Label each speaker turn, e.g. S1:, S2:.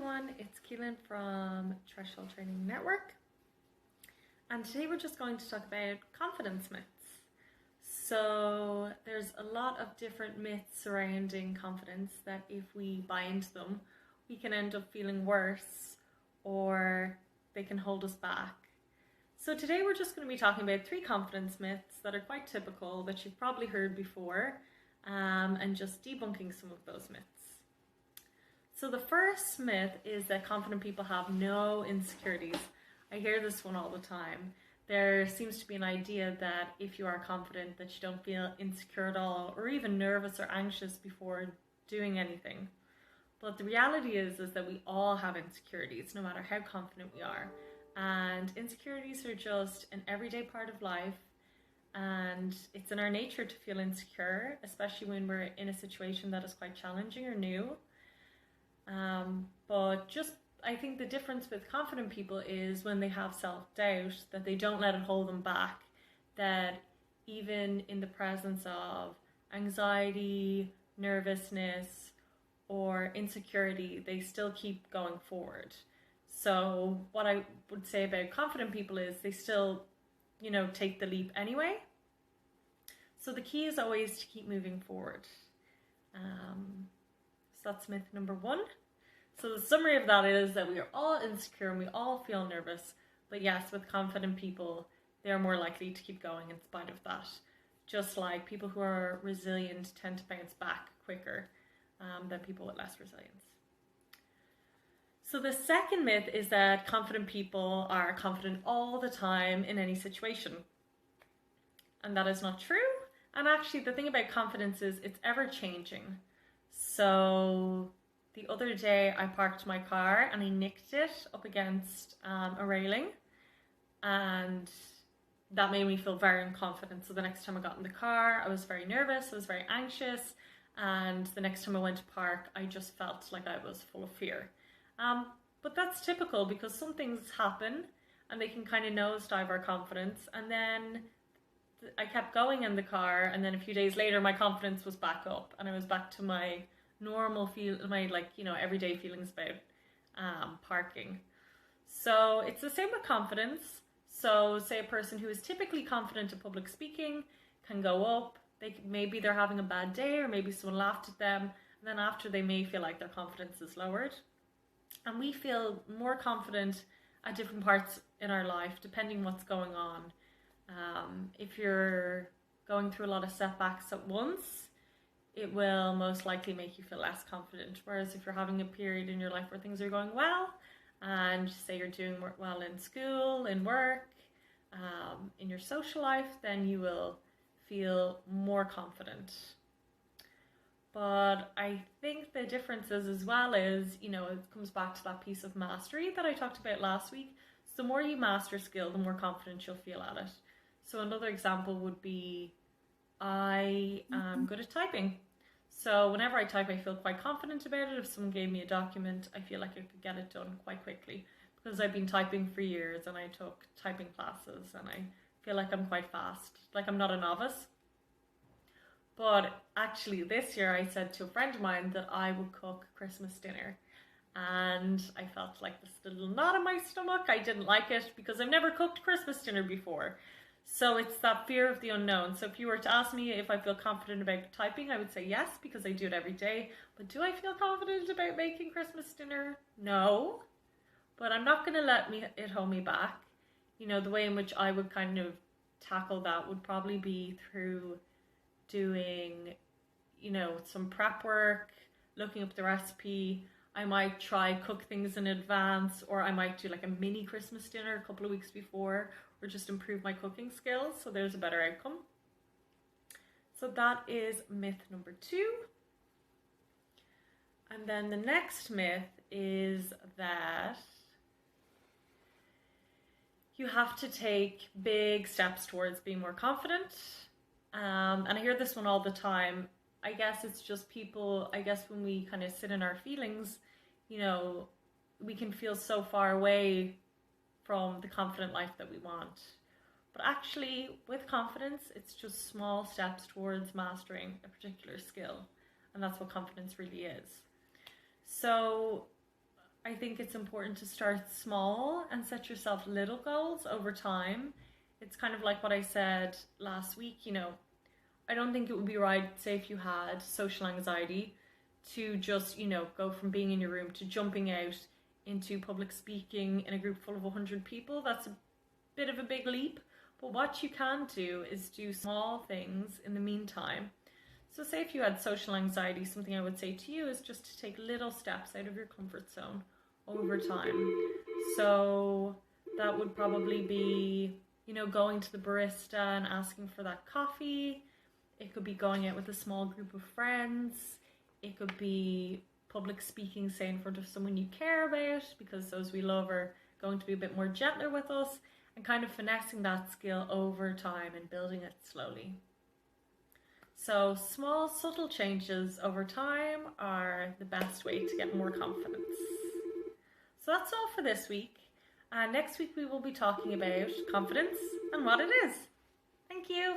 S1: everyone, it's Keelin from Threshold Training Network, and today we're just going to talk about confidence myths. So there's a lot of different myths surrounding confidence that if we buy into them, we can end up feeling worse or they can hold us back. So today we're just going to be talking about 3 confidence myths that are quite typical that you've probably heard before, and just debunking some of those myths. So the first myth is that confident people have no insecurities. I hear this one all the time. There seems to be an idea that if you are confident that you don't feel insecure at all or even nervous or anxious before doing anything. But the reality is that we all have insecurities no matter how confident we are. And insecurities are just an everyday part of life, and it's in our nature to feel insecure, especially when we're in a situation that is quite challenging or new. But I think the difference with confident people is when they have self-doubt, that they don't let it hold them back, that even in the presence of anxiety, nervousness, or insecurity, they still keep going forward. So what I would say about confident people is they still, take the leap anyway. So the key is always to keep moving forward. So that's myth number 1. So the summary of that is that we are all insecure and we all feel nervous. But yes, with confident people, they're more likely to keep going in spite of that. Just like people who are resilient tend to bounce back quicker than people with less resilience. So the second myth is that confident people are confident all the time in any situation. And that is not true. And actually the thing about confidence is it's ever changing. So the other day I parked my car and I nicked it up against a railing, and that made me feel very unconfident. So the next time I got in the car, I was very nervous, I was very anxious, and the next time I went to park, I just felt like I was full of fear. But that's typical because some things happen and they can kind of nosedive our confidence, and then I kept going in the car, and then a few days later my confidence was back up and I was back to my normal everyday feelings about parking. So it's the same with confidence. So say a person who is typically confident at public speaking can go up, maybe they're having a bad day or maybe someone laughed at them, and then after they may feel like their confidence is lowered. And we feel more confident at different parts in our life depending what's going on. If you're going through a lot of setbacks at once, it will most likely make you feel less confident. Whereas if you're having a period in your life where things are going well, and say you're doing well in school, in work, in your social life, then you will feel more confident. But I think the difference is as well is, it comes back to that piece of mastery that I talked about last week. So the more you master skill, the more confident you'll feel at it. So another example would be, I am good at typing. So whenever I type, I feel quite confident about it. If someone gave me a document, I feel like I could get it done quite quickly because I've been typing for years and I took typing classes and I feel like I'm quite fast, like I'm not a novice. But actually this year I said to a friend of mine that I would cook Christmas dinner, and I felt like this little knot in my stomach. I didn't like it because I've never cooked Christmas dinner before. So it's that fear of the unknown. So if you were to ask me if I feel confident about typing, I would say yes, because I do it every day. But do I feel confident about making Christmas dinner? No. But I'm not going to let it hold me back. The way in which I would kind of tackle that would probably be through doing, some prep work, looking up the recipe. I might try cook things in advance, or I might do like a mini Christmas dinner a couple of weeks before, or just improve my cooking skills so there's a better outcome. So that is myth number 2. And then the next myth is that you have to take big steps towards being more confident. And I hear this one all the time. I guess it's just people, when we kind of sit in our feelings, we can feel so far away from the confident life that we want. But actually, with confidence, it's just small steps towards mastering a particular skill. And that's what confidence really is. So I think it's important to start small and set yourself little goals over time. It's kind of like what I said last week, you know, I don't think it would be right, say if you had social anxiety, to just, you know, go from being in your room to jumping out into public speaking in a group full of 100 people. That's a bit of a big leap. But what you can do is do small things in the meantime. So say if you had social anxiety, something I would say to you is just to take little steps out of your comfort zone over time. So that would probably be, you know, going to the barista and asking for that coffee. It could be going out with a small group of friends. It could be public speaking, say in front of someone you care about, because those we love are going to be a bit more gentler with us, and kind of finessing that skill over time and building it slowly. So small, subtle changes over time are the best way to get more confidence. So that's all for this week. Next week we will be talking about confidence and what it is. Thank you.